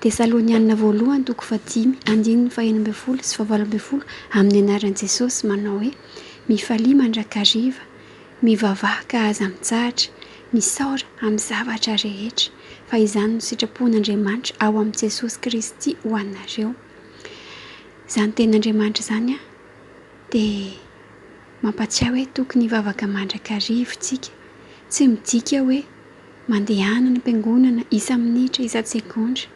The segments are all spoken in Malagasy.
Tesalonianina voalohany toko 5:1-12 amin'ny anaran'i Jesosy manao hoe: mifalia mandrakariva, mivavaha ka aza mitsahatra, misaora amin'ny zavatra rehetra, fa izany no sitrapon'Andriamanitra ao amin'ny Jesosy Kristy ho anareo. Izany ten'Andriamanitra izany dia mampatsiahy hoe tokony hivavaka mandrakariva tsika, tsy midika hoe mandehana ny am-piangonana isa-minitra, isa-tsegondra.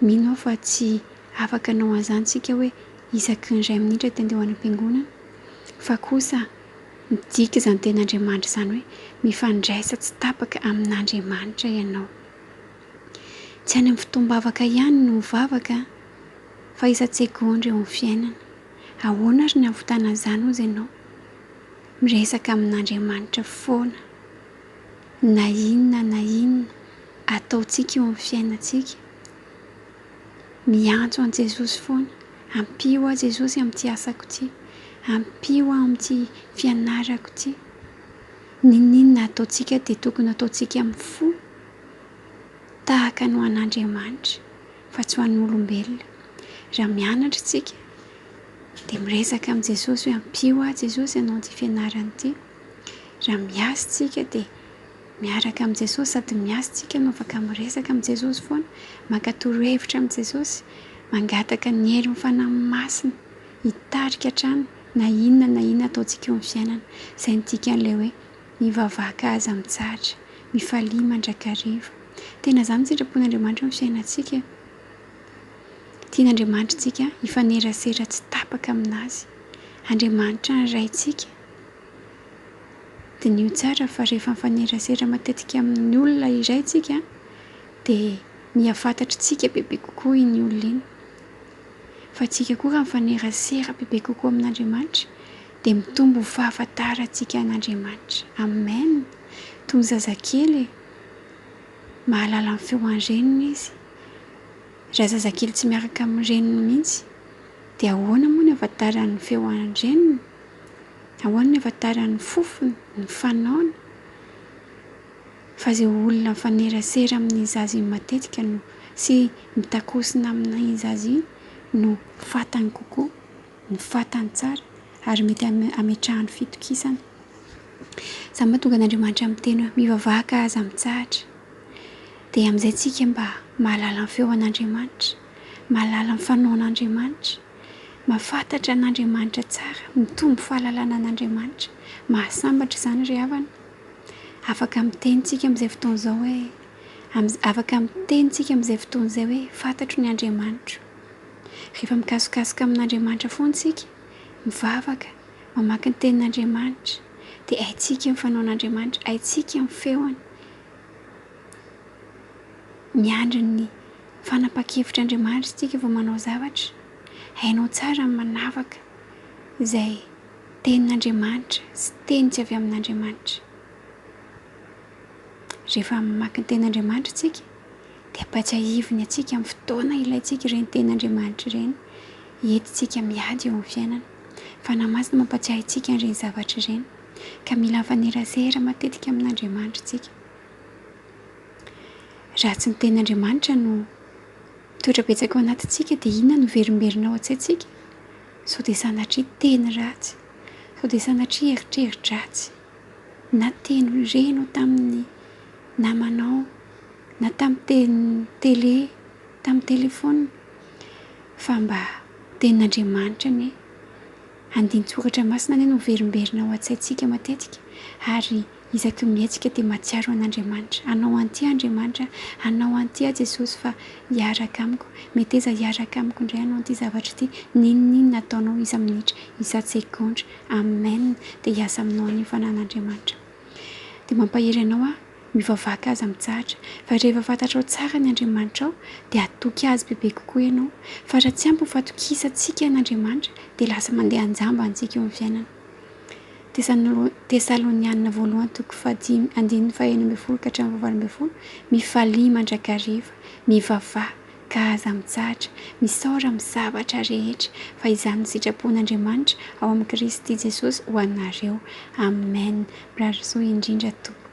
Mino aho fa tsy afaka anao an'izany tsika hoe isaky ny iray minitra tendeho any am-piangonana, fa kosa midika izany ten'Andriamanitra izany hoe mifandraisa tsy tapaka amin'Andriamanitra ianao. Tsy any amin'ny fotoam-bavaka ihany no mivavaka, fa isa-tsegondra eo amin'ny fiainana. Ahoana ary ny ahavitana izany ozy ianao? Miresaka amin'Andriamanitra foana, na inona ataontsika eo amin'ny fiainantsika. Miantso an Jesosy foana, ampio aho Jesosy amin'ity asako ity, ampio aho amin'ity fianarako ity. Ninona ataontsika dia tokony ataontsika amin'ny fo tahaka ny ho an'Andriamanitra, fa tsy ho an'olombelona. Raha mianatra tsika dia miresaka amin'ny Jesosy hoe ampio aho Jesosy ianao ity fianarana ity. Raha miasa tsika dia miaraka amin'ny Jesosy, sady miasa tsika no afaka miresaka amin'ny Jesosy foana, maka torohevitra amin'ny Jesosy, mangataka ny hery ny fanahy masina, hitarika hatrany na inona ataontsika eo amin'ny fiainana. Izay midika an'ilay hoe mivavaha ka aza mitsahatra, mifalia mandrakariva. Tena izany ny sitrapon'Andriamanitra amin'ny fiainantsika. Tian'Andriamanitra tsika hifanerasera tsy tapaka aminazy. Andriamanitra ny raintsika. Dia ny tsara fa rehefa mifanerasera matetika amin'ny olona iray tsika dia mihafantatra tsika bebe kokoa iny olona iny. Fa tsika koa raha mifanerasera bebe kokoa amin'Andriamanitra dia mitombo fahafantarantsika an'Andriamanitra. Amen. Toy ny zazakely mahalala ny feo an-dreniny izy. Raha zazakely tsy miaraka amin'ny reniny mihitsy dia ahoana moa ny ahafantaran'ny feo an-dreniny? Ahoana ny ahafantaran'ny fofony, ny fanaony? Fa izay olona mifanerasera amin'ny zaza iny matetika no sy mitakosina amin'ny zaza iny no fantany kokoa, ny fantany tsara ary mety ametrahany fitokisana. Izany mahatonga an'Andriamanitra miteny hoe mivavaha ka aza mitsahatra. Dia amin'izay tsika mba mahalala ny feo an'Andriamanitra, mahalala ny fanaon'Andriamanitra, mahafantatra an'Andriamanitra tsara, mitombo fahalalana an'Andriamanitra. Mahasambatra izany ry havana. Afaka mitentsika amin'izay fotoan'izao hoe fantatro ny Andriamanitra. Rehefa mikasokasoka amin'Andriamanitra foana tsika, mivavaka, mamaky ny tenin'Andriamanitra, dia haintsika ny fanaon'Andriamanitra, haintsika ny feony. Miandry ny fanapa-kevitr'Andriamanitra tsika vao manao zavatra. Hainao tsara ny manavaka izay tenin'Andriamanitra sy teny tsy avy amin'Andriamanitra. Rehefa mamaky ny tenin'Andriamanitra tsika dia ampatsiahiviny atsika amin'ny fotoana ilaintsika ireny tenin'Andriamanitra ireny. Entintsika miady eo amin'ny fiainana. Fanahy masina mampatsiahy antsika ireny zavatra ireny. Ka mila mifanerasera matetika amin'Andriamanitra tsika. Raha tsy ny tenin'Andriamanitra no toetra-betsaka ao anatintsika dia inona no verimberinao an-tsaintsika? Sao dia sanatria teny ratsy, sao dia sanatria eritreri-dratsy, na teny reno tamin'ny namanao, na tamin'ny télé, tamin'ny telefona, fa mba tenin'Andriamanitra anie. Andin-tsoratra masina anie no verimberinao an-tsaintsika matetika, ary isaky mietsika dia mahatsiaro an'Andriamanitra. Anao an'ity Andriamanitra, anao an'ity Jesosy fa hiaraka amiko. Mety eza hiaraka amiko indray anao an'ity zavatra ity. Ninona ataonao isa-minitra, isa-tsegondra. Amen. Dia hiasa aminao an'io fanan'Andriamanitra. Dia mampahery anao mivavaha ka aza mitsahatra. Fa rehefa fantatrao tsara ny Andriamanitra ao dia atoky azy bebe kokoa ianao. Fa raha tsy ampy ho fatokisantsika an'Andriamanitra dia lasa mandeha anjamba antsika eo amin'ny fiainana. Tesalonianina voalohany toko 5:1-12 mifalia mandrakariva, mivavaha ka aza mitsahatra, misaora amin'ny zavatra rehetra, fa izany ny sitrapon'Andriamanitra ao amin'ny Kristy Jesosy ho anareo. Amen. Mirarosoa indrindra tompoko.